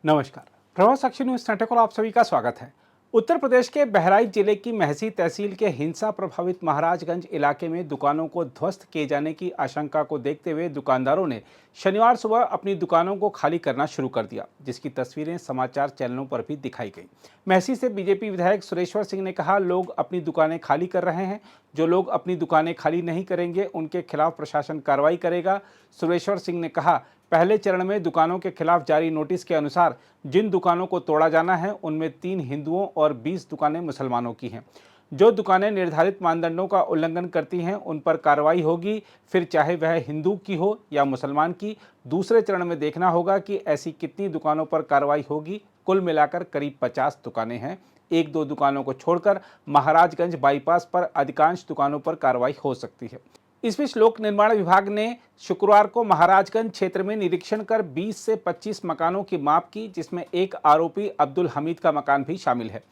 नमस्कार, प्रभात साक्षी न्यूज नाटक और आप सभी का स्वागत है। उत्तर प्रदेश के बहराइच जिले की महसी तहसील के हिंसा प्रभावित महाराजगंज इलाके में दुकानों को ध्वस्त किए जाने की आशंका को देखते हुए दुकानदारों ने शनिवार सुबह अपनी दुकानों को खाली करना शुरू कर दिया, जिसकी तस्वीरें समाचार चैनलों पर भी दिखाई गई। महसी से बीजेपी विधायक सुरेश्वर सिंह ने कहा, लोग अपनी दुकानें खाली कर रहे हैं, जो लोग अपनी दुकानें खाली नहीं करेंगे उनके खिलाफ प्रशासन कार्रवाई करेगा। सुरेश्वर सिंह ने कहा, पहले चरण में दुकानों के खिलाफ जारी नोटिस के अनुसार जिन दुकानों को तोड़ा जाना है उनमें 3 हिंदुओं और 20 दुकानें मुसलमानों की हैं। जो दुकानें निर्धारित मानदंडों का उल्लंघन करती हैं उन पर कार्रवाई होगी, फिर चाहे वह हिंदू की हो या मुसलमान की। दूसरे चरण में देखना होगा कि ऐसी कितनी दुकानों पर कार्रवाई होगी। कुल मिलाकर करीब 50 दुकानें हैं। 1-2 दुकानों को छोड़कर महाराजगंज बाईपास पर अधिकांश दुकानों पर कार्रवाई हो सकती है। इस बीच लोक निर्माण विभाग ने शुक्रवार को महाराजगंज क्षेत्र में निरीक्षण कर 20 से 25 मकानों की माप की, जिसमें एक आरोपी अब्दुल हमीद का मकान भी शामिल है।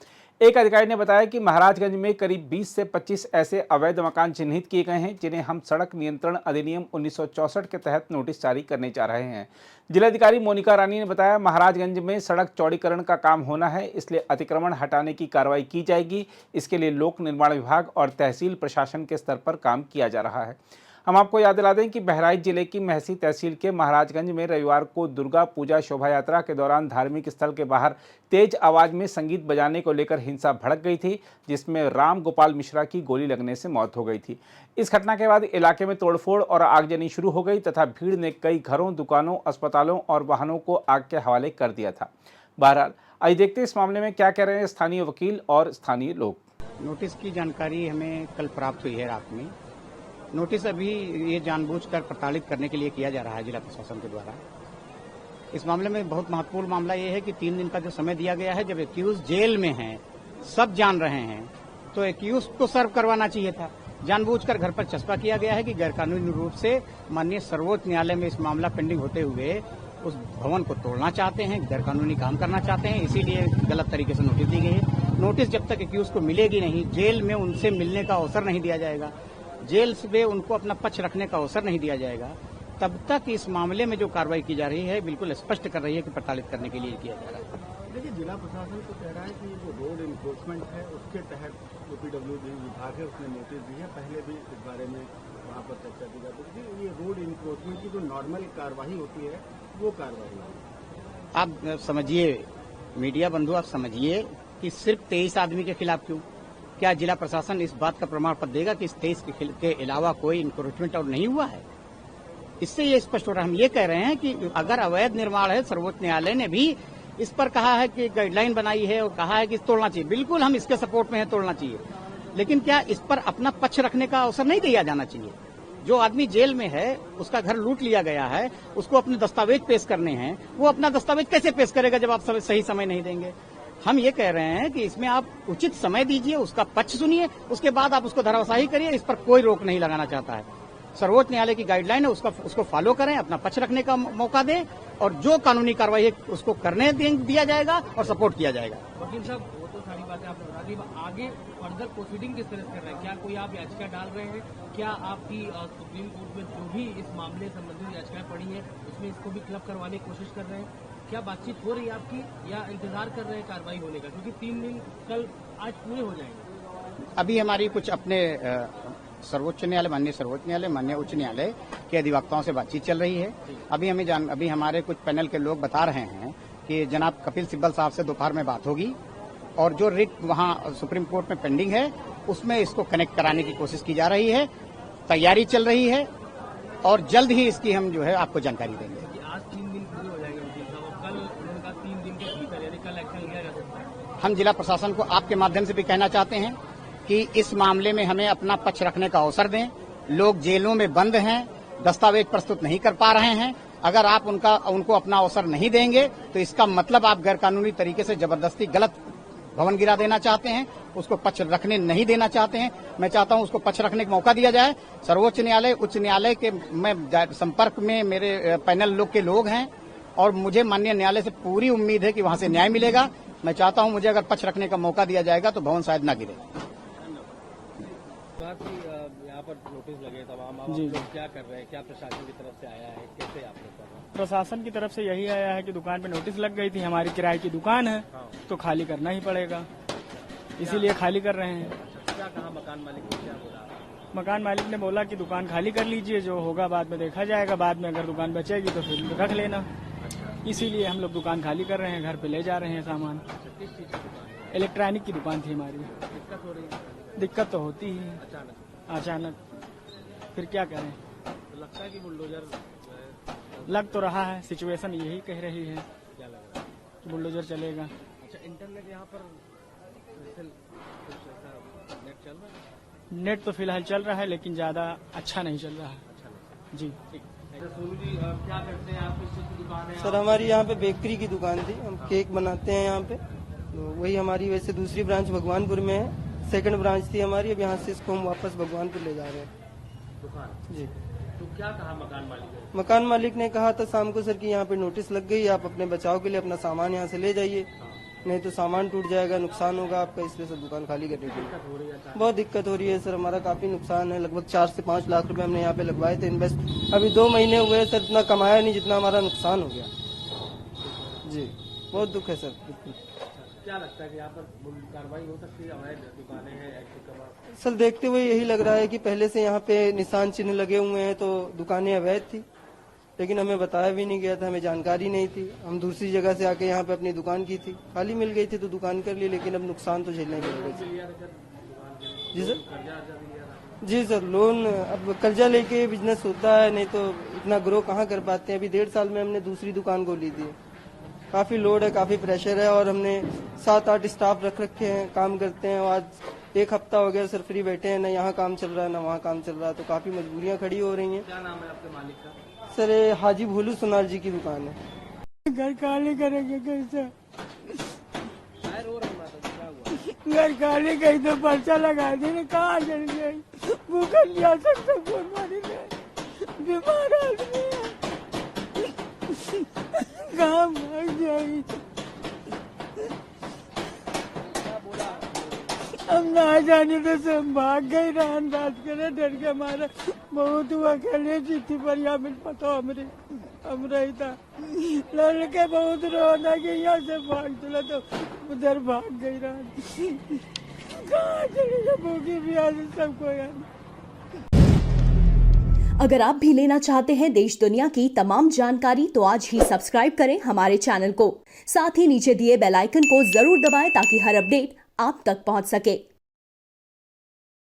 एक अधिकारी ने बताया कि महाराजगंज में करीब 20 से 25 ऐसे अवैध मकान चिन्हित किए गए हैं, जिन्हें हम सड़क नियंत्रण अधिनियम 1964 के तहत नोटिस जारी करने जा रहे हैं। जिलाधिकारी मोनिका रानी ने बताया, महाराजगंज में सड़क चौड़ीकरण का काम होना है, इसलिए अतिक्रमण हटाने की कार्रवाई की जाएगी। इसके लिए लोक निर्माण विभाग और तहसील प्रशासन के स्तर पर काम किया जा रहा है। हम आपको याद दिला दें कि बहराइच जिले की महसी तहसील के महाराजगंज में रविवार को दुर्गा पूजा शोभा यात्रा के दौरान धार्मिक स्थल के बाहर तेज आवाज में संगीत बजाने को लेकर हिंसा भड़क गई थी, जिसमें राम गोपाल मिश्रा की गोली लगने से मौत हो गई थी। इस घटना के बाद इलाके में तोड़फोड़ और आगजनी शुरू हो गई तथा भीड़ ने कई घरों, दुकानों, अस्पतालों और वाहनों को आग के हवाले कर दिया था। बहरहाल आइए देखते हैं इस मामले में क्या कह रहे हैं स्थानीय वकील और स्थानीय लोग। नोटिस की जानकारी हमें कल प्राप्त हुई है रात में। नोटिस अभी ये जानबूझकर प्रताड़ित करने के लिए किया जा रहा है जिला प्रशासन के द्वारा। इस मामले में बहुत महत्वपूर्ण मामला ये है कि 3 दिन का जो समय दिया गया है, जब एक्यूज जेल में हैं, सब जान रहे हैं, तो एक्यूज को सर्व करवाना चाहिए था। जानबूझकर घर पर चस्पा किया गया है कि गैरकानूनी रूप से माननीय सर्वोच्च न्यायालय में इस मामला पेंडिंग होते हुए उस भवन को तोड़ना चाहते हैं, गैरकानूनी काम करना चाहते हैं, इसीलिए गलत तरीके से नोटिस दी गई है। नोटिस जब तक एक्यूज को मिलेगी नहीं, जेल में उनसे मिलने का अवसर नहीं दिया जाएगा, जेल में उनको अपना पक्ष रखने का अवसर नहीं दिया जाएगा, तब तक इस मामले में जो कार्रवाई की जा रही है बिल्कुल स्पष्ट कर रही है कि प्रताड़ित करने के लिए किया जा रहा है। देखिए, जिला प्रशासन तो कह रहा है कि जो रोड इन्फोर्समेंट है उसके तहत जो पीडब्ल्यूडी विभाग है उसने नोटिस दी है। पहले भी इस बारे में वहाँ पर चर्चा की जाती थी। ये रोड इन्फोर्समेंट की जो नॉर्मल कार्रवाई होती है वो कार्रवाई आप समझिए, मीडिया बंधु, आप समझिए कि सिर्फ 23 आदमी के खिलाफ क्यों? क्या जिला प्रशासन इस बात का प्रमाण पत्र देगा कि इस 23 के अलावा कोई इंक्रोचमेंट और नहीं हुआ है? इससे ये स्पष्ट हो रहा है। हम ये कह रहे हैं कि अगर अवैध निर्माण है, सर्वोच्च न्यायालय ने भी इस पर कहा है कि गाइडलाइन बनाई है और कहा है कि तोड़ना चाहिए, बिल्कुल हम इसके सपोर्ट में है, तोड़ना चाहिए, लेकिन क्या इस पर अपना पक्ष रखने का अवसर नहीं दिया जाना चाहिए? जो आदमी जेल में है, उसका घर लूट लिया गया है, उसको अपने दस्तावेज पेश करने हैं, वो अपना दस्तावेज कैसे पेश करेगा जब आप सही समय नहीं देंगे? हम ये कह रहे हैं कि इसमें आप उचित समय दीजिए, उसका पक्ष सुनिए, उसके बाद आप उसको धराशायी करिए। इस पर कोई रोक नहीं लगाना चाहता है। सर्वोच्च न्यायालय की गाइडलाइन है, उसको फॉलो करें, अपना पक्ष रखने का मौका दें और जो कानूनी कार्रवाई है उसको करने दिया जाएगा और सपोर्ट किया जाएगा। वकील साहब, वो तो सारी बातें आपने बता दी, आगे फर्दर प्रोसीडिंग किस तरह से कर रहे हैं? क्या कोई आप याचिका डाल रहे हैं? क्या आपकी सुप्रीम कोर्ट में जो भी इस मामले संबंधित याचिकाएं पड़ी हैं उसमें इसको भी क्लब करवाने की कोशिश कर रहे हैं? क्या बातचीत हो रही है आपकी या इंतजार कर रहे हैं कार्रवाई होने का? क्योंकि 3 दिन कल आज पूरे हो जाएंगे। अभी हमारी कुछ अपने सर्वोच्च न्यायालय, माननीय सर्वोच्च न्यायालय, माननीय उच्च न्यायालय के अधिवक्ताओं से बातचीत चल रही है। अभी हमारे कुछ पैनल के लोग बता रहे हैं कि जनाब कपिल सिब्बल साहब से दोपहर में बात होगी और जो रिट वहां सुप्रीम कोर्ट में पेंडिंग है उसमें इसको कनेक्ट कराने की कोशिश की जा रही है। तैयारी चल रही है और जल्द ही इसकी हम जो है आपको जानकारी देंगे। आज 3 दिन पूरे हो जाएंगे वकील साहब, कल उनका 3 दिन के भीतर यानी कल एक्शन लिया जा सकता है। हम जिला प्रशासन को आपके माध्यम से भी कहना चाहते हैं कि इस मामले में हमें अपना पक्ष रखने का अवसर दें। लोग जेलों में बंद हैं, दस्तावेज प्रस्तुत नहीं कर पा रहे हैं। अगर आप उनको अपना अवसर नहीं देंगे तो इसका मतलब आप गैरकानूनी तरीके से जबरदस्ती गलत भवन गिरा देना चाहते हैं, उसको पक्ष रखने नहीं देना चाहते हैं। मैं चाहता हूं उसको पक्ष रखने का मौका दिया जाए। सर्वोच्च न्यायालय, उच्च न्यायालय के मैं संपर्क में मेरे पैनल लोग के लोग हैं और मुझे माननीय न्यायालय से पूरी उम्मीद है कि वहां से न्याय मिलेगा। मैं चाहता हूं मुझे अगर पक्ष रखने का मौका दिया जाएगा तो भवन शायद न गिरे। यहाँ पर पर नोटिस लगे तमाम, अब आप जी। लोग क्या कर रहे हैं, क्या प्रशासन की तरफ से आया है, कैसे आप लोग कर रहे हैं? प्रशासन की तरफ से यही आया है कि दुकान पे नोटिस लग गई थी, हमारी किराए की दुकान है हाँ। तो खाली करना ही पड़ेगा, इसीलिए खाली कर रहे हैं। क्या कहा मकान मालिक ने, क्या बोला? मकान मालिक ने बोला कि दुकान खाली कर लीजिए, जो होगा बाद में देखा जाएगा, बाद में अगर दुकान बचेगी तो फिर रख लेना। इसीलिए हम लोग दुकान खाली कर रहे हैं, घर पे ले जा रहे हैं सामान। किस चीज की दुकान है? इलेक्ट्रॉनिक की दुकान थी हमारी। दिक्कत हो रही है दिक्कत तो होती ही है अचानक? अचानक, फिर क्या करें। तो लगता है कि बुलडोजर जो है, लग तो रहा है, सिचुएशन यही कह रही है क्या लग रहा है? कि बुलडोजर चलेगा। अच्छा, इंटरनेट यहाँ पर जैसे कुछ ऐसा नेट चल रहा है? नेट तो फिलहाल चल रहा है लेकिन ज्यादा अच्छा नहीं चल रहा है। अच्छा नहीं। जी। अच्छा, सोनू जी क्या करते हैं आप, किस चीज की दुकान है? सर हमारी यहाँ पे बेकरी की दुकान थी, हम केक बनाते हैं यहाँ पे, तो वही हमारी वैसे दूसरी ब्रांच भगवानपुर में है, सेकंड ब्रांच थी हमारी, अब यहाँ से इसको हम वापस भगवानपुर ले जा रहे हैं। दुकान, जी। तो क्या कहा मकान मालिक ने? मकान मालिक ने कहा था शाम को सर कि यहाँ पे नोटिस लग गई, आप अपने बचाव के लिए अपना सामान यहाँ से ले जाइए, नहीं तो सामान टूट जाएगा, नुकसान होगा आपका, इसलिए सर दुकान खाली करने के लिए। हो रही है अचानक? बहुत दिक्कत हो रही है सर, हमारा काफी नुकसान है, लगभग 4 से 5 लाख रुपए हमने यहाँ पे लगवाए थे इन्वेस्ट, अभी 2 महीने हुए हैं सर, इतना कमाया नहीं जितना हमारा नुकसान हो गया। जी, बहुत दुख है सर। क्या लगता है कि यहाँ पर कार्रवाई हो सकती है? अवैध दुकानें हैं, ऐसे कमा सर देखते हुए यही लग रहा है कि पहले से यहाँ पे निशान चिन्ह लगे हुए हैं, तो दुकानें अवैध थी, लेकिन हमें बताया भी नहीं गया था, हमें जानकारी नहीं थी, हम दूसरी जगह से आके यहाँ पे अपनी दुकान की थी, खाली मिल गई थी तो दुकान कर ली, लेकिन अब नुकसान तो झेलने के लिए। लिया था सर दुकान के लिए? जी सर। कर्जा भी लिया था? जी सर, लोन, अब कर्जा लेके बिजनेस होता है, नहीं तो इतना ग्रो कहाँ कर पाते हैं। अभी 1.5 साल में हमने दूसरी दुकान खोली थी, काफी लोड है, काफी प्रेशर है, और हमने 7-8 स्टाफ रख रखे हैं, काम करते हैं, और आज 1 हफ्ता हो गया सर फ्री बैठे हैं, ना यहाँ काम चल रहा है ना वहाँ काम चल रहा है, तो काफी मजबूरियाँ खड़ी हो रही हैं। क्या नाम है आपके मालिक का? सर ये हाजी भोलू सोनार जी की दुकान है। घर खाली करेंगे कैसे? शायर हो रही माता जी, क्या हुआ? घर खाली कहीं तो पर्चा लगा दी, कहाँ चल गई, भूखन जा सकते, कौन मारी गए, बीमार आदमी है, कहाँ भाग जाएगी। हम ना जाने तो सब भाग गई, रहन बात करे, डर के मारे बहुत हुआ, खेले जीती पर यहाँ मिल पता हम रही था, लड़के बहुत रोना कि यहाँ से भाग चला तो उधर भाग गई, रहन कहाँ चले गए, भूखी भी आज सबको यार। अगर आप भी लेना चाहते हैं देश दुनिया की तमाम जानकारी तो आज ही सब्सक्राइब करें हमारे चैनल को। साथ ही नीचे दिए बेल आइकन को जरूर दबाएं ताकि हर अपडेट आप तक पहुंच सके।